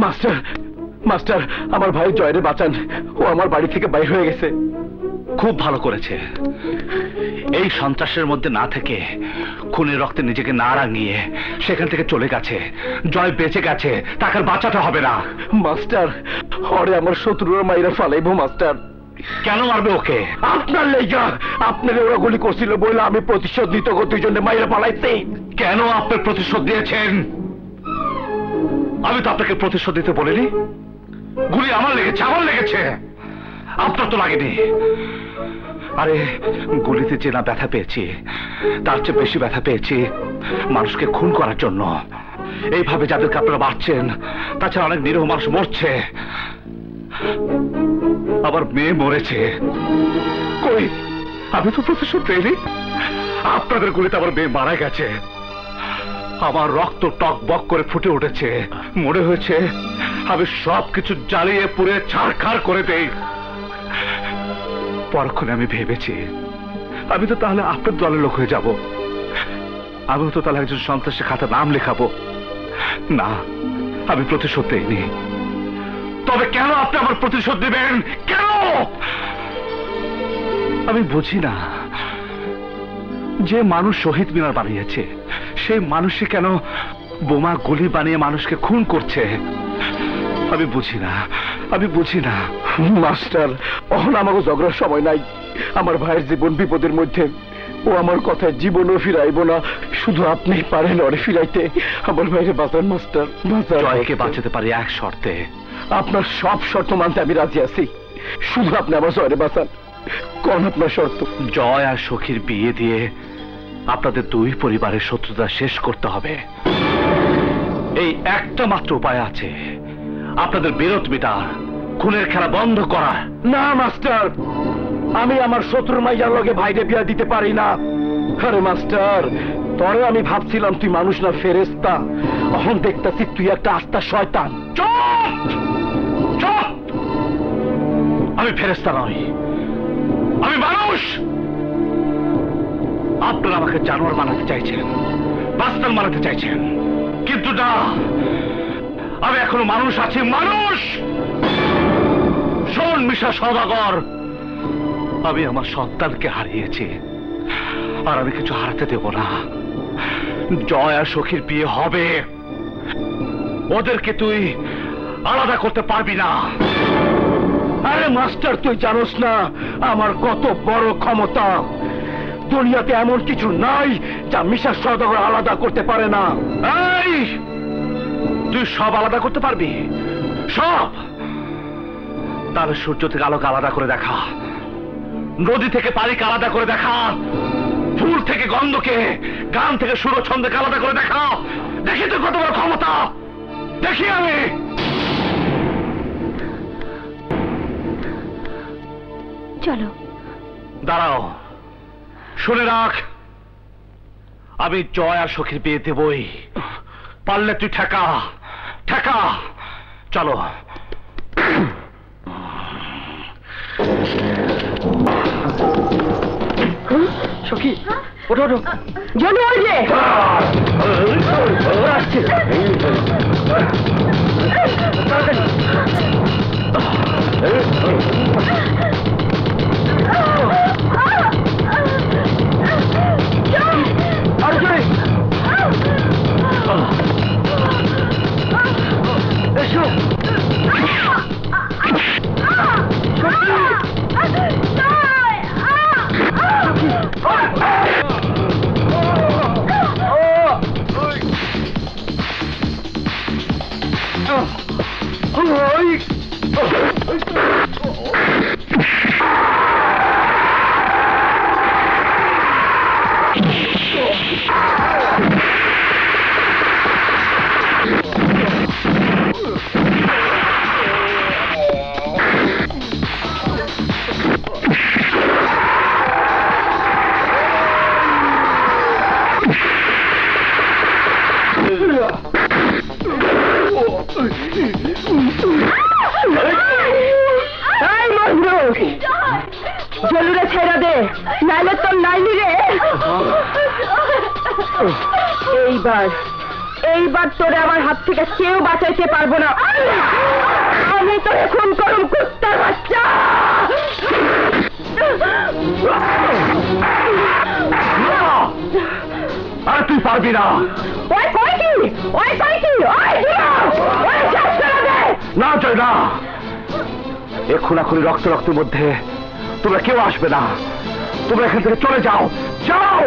Master master আমার ভাই জয়রে বাঁচান, ও আমার বাড়ি থেকে বাইরে হয়ে গেছে। খুব ভালো করেছে, এই সন্ত্রাসের মধ্যে না থেকে, খুনের রক্তে নিজেকে না রাঙিয়ে সেখান থেকে চলে গেছে। জয় বেঁচে গেছে, তাকে আর বাঁচাতে হবে না। মাস্টার ওরে আমার শত্রুরা মাইরা ফালাইবো মাস্টার। কেন মারবে ওকে? আপনার লেগা, আপনার ওরা গুলি করছিল বলে আমি প্রতিশোধ নিতে দুইজনে মাইরা পালাইতে। কেন আপনি প্রতিশোধ দিয়েছেন? আমি তো আপনাকে প্রতিশোধ দিতে বলিনি। গুলি আমার লেগেছে, আমার লেগেছে, আপনার তো লাগেনি। আরে গুলিতে যে না ব্যথা পেয়েছি, তার চেয়ে বেশি ব্যথা পেয়েছি মানুষকে খুন করার জন্য। এইভাবে যাদেরকে আপনারা মারছেন, তাছাড়া অনেক নিরীহ মানুষ মরছে। আবার মেয়ে মরেছে, কই আমি তো প্রতিশোধ পেইনি। আপনাদের গুলিতে আমার মেয়ে মারা গেছে, আমার রক্ত টক বক করে ফুটে উঠেছে। মনে হয়েছে আমি সবকিছু জ্বালিয়ে পুড়ে ছারখার করে দেই। পরক্ষণে আমি ভেবেছি আমি তো তাহলে আপনার দলের লোক হয়ে যাব, আমিও তো তাহলে একজন সন্ত্রাসী খাতা নাম লেখাবো। না, আমি প্রতিশোধ দেইনি। তবে কেন আপনি আমার প্রতিশোধ দেবেন? কেন? আমি বুঝি না, যে মানুষ শহীদ মিনার বানিয়েছে সেই মানুষই কেন বোমা গুলি বানিয়ে মানুষকে খুন করছে? আমি বুঝি না, আমি বুঝি না। মাস্টার অহন আমাকে ঝগড়ার সময় নাই। আমার ভাইয়ের জীবন বিপদের মধ্যে, ও আমার কথায় জীবনও ফিরাইব না। শুধু আপনি পারেন ওরে ফিরাইতে। আমার ভাইকে বাঁচান মাস্টার, বাঁচান। জয়কে বাঁচাতে পারি এক শর্তে। আপনার সব শর্ত মানতে আমি রাজি আছি, শুধু আপনি আমার জয়রে বাঁচান। কোন আপনার শর্ত? জয় আর সখীর বিয়ে দিয়ে আপনাদের দুই পরিবারের শত্রুতা শেষ করতে হবে। এই একটা মাত্র উপায় আছে, আপনাদের বিরোধ মিটার, খুনের খেলা বন্ধ করা। না মাস্টার, আমি আমার শত্রুর মাইয়ার লগে ভাইরে বিয়া দিতে পারি না। আরে মাস্টার, তরে আমি ভাবছিলাম তুই মানুষ না ফেরেশতা, এখন দেখতেছি তুই একটা আস্তা শয়তান। চুপ চুপ! আমি ফেরেশতা নই, আমি মানুষ। আপনারা আমাকে জানোয়ার বানাতে চাইছেন, বাস্তাল বানাতে চাইছেন, কিন্তু না, আমি এখনো মানুষ আছি, মানুষ। শোন মিশা সওদাগর, আমি আমার সন্তানকে হারিয়েছি, আর আমি কিছু হারাতে দেব না। জয় আর সখীর বিয়ে হবে, ওদেরকে তুই আলাদা করতে পারবি না। আরে মাস্টার, তুই জানোস না আমার কত বড় ক্ষমতা। দুনিয়াতে এমন কিছু নাই যা মিশা সওদাগর আলাদা করতে পারে না। এই, তুই সব আলাদা করতে পারবি? সব? তাহলে সূর্য থেকে আলোকে আলাদা করে দেখা, নদী থেকে পানিকে আলাদা করে দেখা, ফুল থেকে গন্ধকে, গান থেকে সুর ছন্দকে আলাদা করে দেখা। দেখি তুই কত বড় ক্ষমতা, দেখি আমি। চলো। দাঁড়াও, শুনে রাখ, আমি জয় আর সখীর বিয়ে দেবই। পারলে তুই ঠেকা, ঠেকা। চলো। সখী ওঠো, ওঠো। জনি ওই যে আসছে। আর জোরে এসো। জলুরে ছেড়ে দে, নাইলে তোর নাইলি রে। এইবার এইবার তোরে আমার হাত থেকে কেউ বাঁচাইতে পারবো না। আমি তোরে খুন করুম, কুত্তার বাচ্চা। আর তুই পারবি না। ওই কয় কি, ওই কয় কি, ওই দিও, ওই শেষ করে দে। না জয় না, এক্ষুনি রক্ত রক্তের মধ্যে তোমরা কেউ আসবে না। তোমরা এখান থেকে চলে যাও, যাও।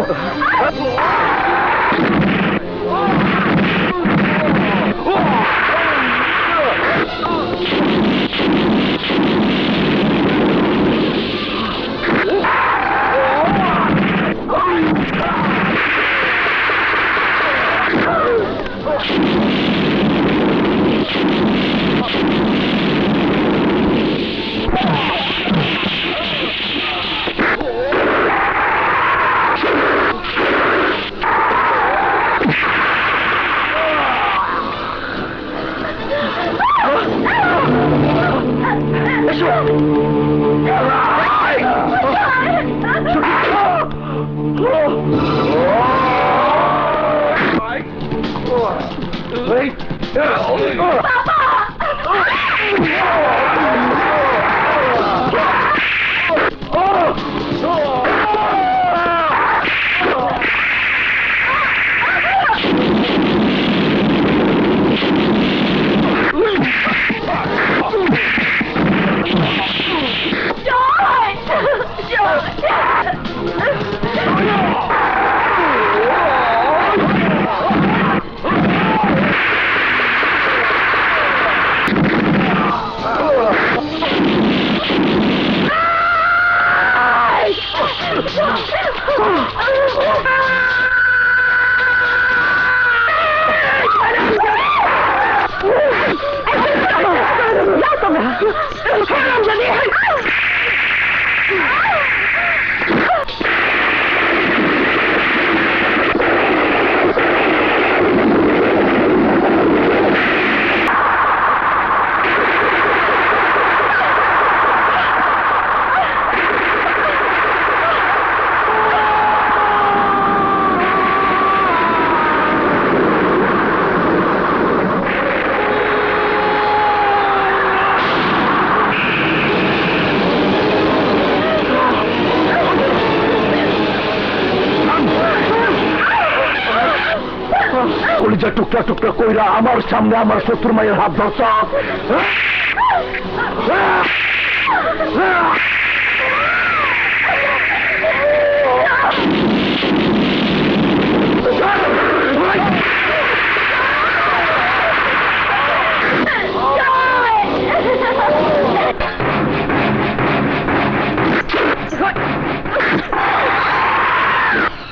কলিজা টুকরা টুকরা কইরা আমার সামনে আমার শত্রুর মায়ের হাত ধরছ।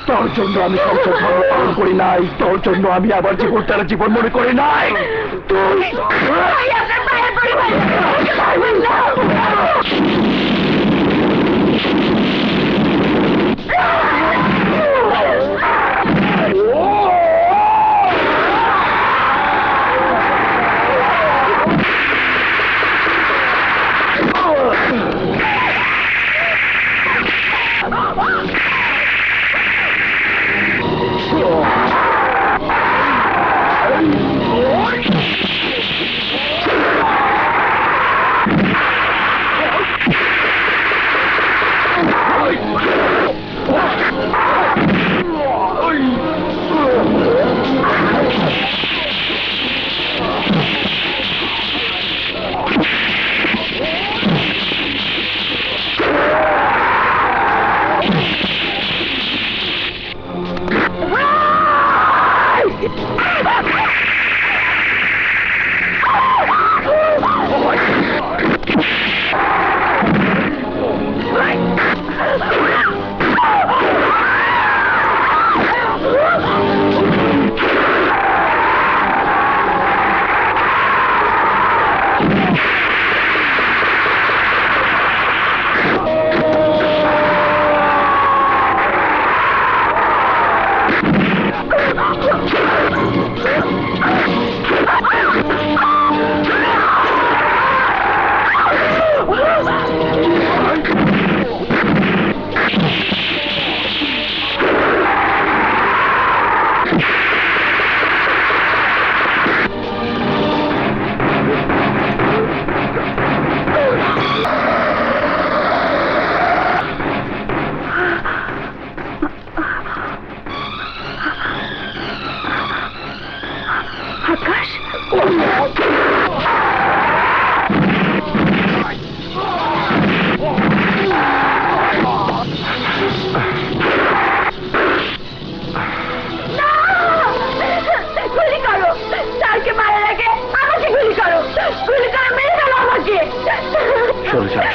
তোর জন্য আমি সংসার ধর্ম পালন করি নাই, তোর জন্য আমি আবার জীবন তারা জীবন মনে করি নাই। তুই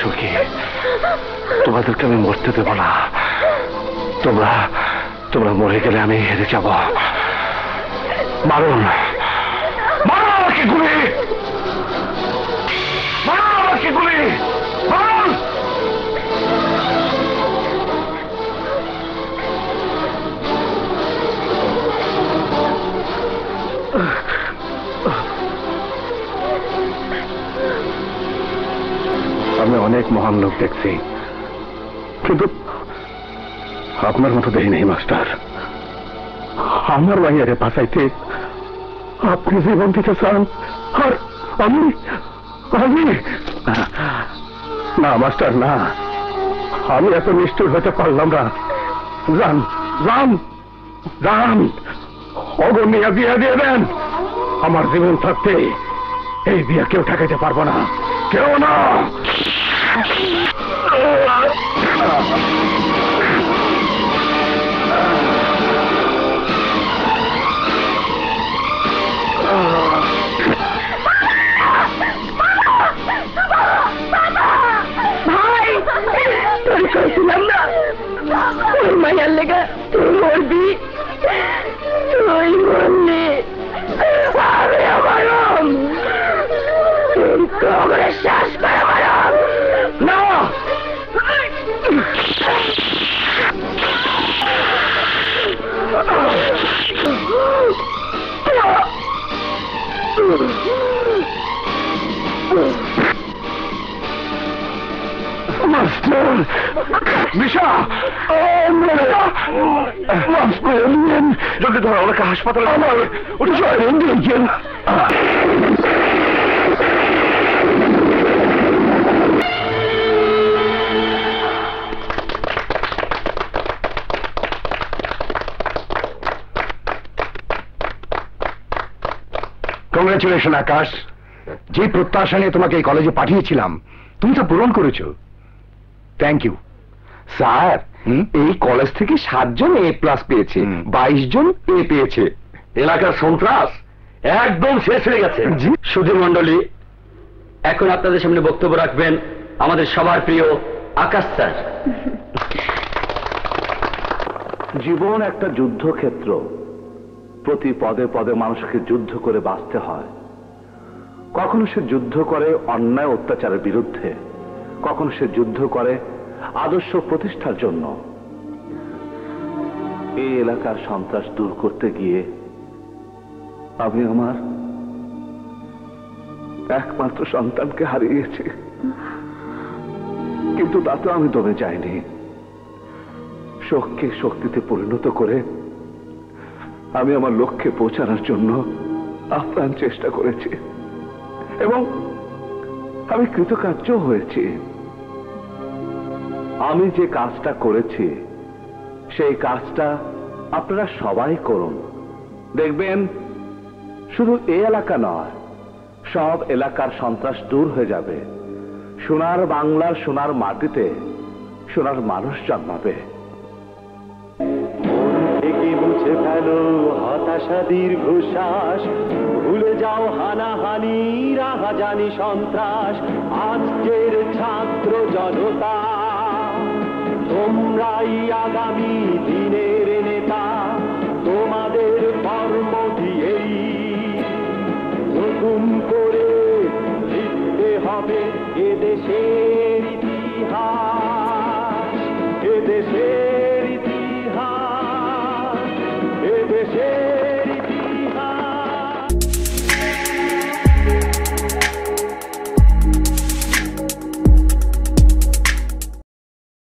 সুখী, তোমাদেরকে আমি মরতে দেব না। তোমরা তোমরা মরে গেলে আমি হেরে যাব। মারুন, মারুন আমাকে গুলি, মারুন আমাকে গুলি, মারুন। আমি অনেক মহান লোক দেখছি, কিন্তু আপনার মতো দেখি নেই মাস্টার। আমার ভাইয়ারে বাঁচাইতে আপনি জীবন দিতে চান, আর আমি আমি না মাস্টার, না, আমি এত নিষ্ঠুর হতে পারলাম না। যান যান যান, অগণিয়া বিয়া দিয়ে দেন। আমার জীবন থাকতে এই বিয়া কেউ ঠেকাইতে পারবো না, কেউ না। ভাই, তোর কইছিলাম না তোর মায়ের লেগে তুই মরবি, তুই মরলি। আমি আমার কিন্তু আমার শ্বাস করে মারাম না। মাস্টার, মিশা, মাফ করে নিন। জলদি ধরো, ওনাকে হাসপাতালে। আমার ওটা জয়েন দিয়েছেন। কংগ্রেচুলেশন আকাশ, যে প্রত্যাশা নিয়ে তোমাকে এই কলেজে পাঠিয়েছিলাম তুমি তা পূরণ করেছো। Thank you sir. এই কলেজ থেকে 7 জন A+ পেয়েছে, 22 জন A পেয়েছে। এলাকার সন্ত্রাস একদম শেষ হয়ে গেছে। সুধী মণ্ডলী, এখন আপনাদের সামনে বক্তব্য রাখবেন আমাদের সবার প্রিয় আকাশ স্যার। জীবন একটা যুদ্ধক্ষেত্র, প্রতি পদে পদে মানুষকে যুদ্ধ করে বাঁচতে হয়। কখনো সে যুদ্ধ করে অন্যায় অত্যাচারের বিরুদ্ধে, কখনো সে যুদ্ধ করে আদর্শ প্রতিষ্ঠার জন্য। এই এলাকার সন্ত্রাস দূর করতে গিয়ে আমি আমার একমাত্র সন্তানকে হারিয়েছি, কিন্তু তাতে আমি দমে যাইনি। শোককে শক্তিতে পরিণত করে আমি আমার লক্ষ্যে পৌঁছানোর জন্য আপ্রাণ চেষ্টা করেছি এবং আমি কৃতকার্য হয়েছি। আমি যে কাজটা করেছি সেই কাজটা আপনারা সবাই করুন, দেখবেন শুধু এই এলাকা নয়, সব এলাকার সন্ত্রাস দূর হয়ে যাবে। সোনার বাংলার সোনার মাটিতে সোনার মানুষ জন্মাবে। মুছে ফেলো হতাশা দীর্ঘশ্বাস, ভুলে যাও হানাহানি রাহাজানি সন্ত্রাস। আজকের ছাত্র জনতা, তোমরাই আগামী দিনের নেতা। তোমাদের কর্ম দিয়েই নতুন করে লিখতে হবে এদেশে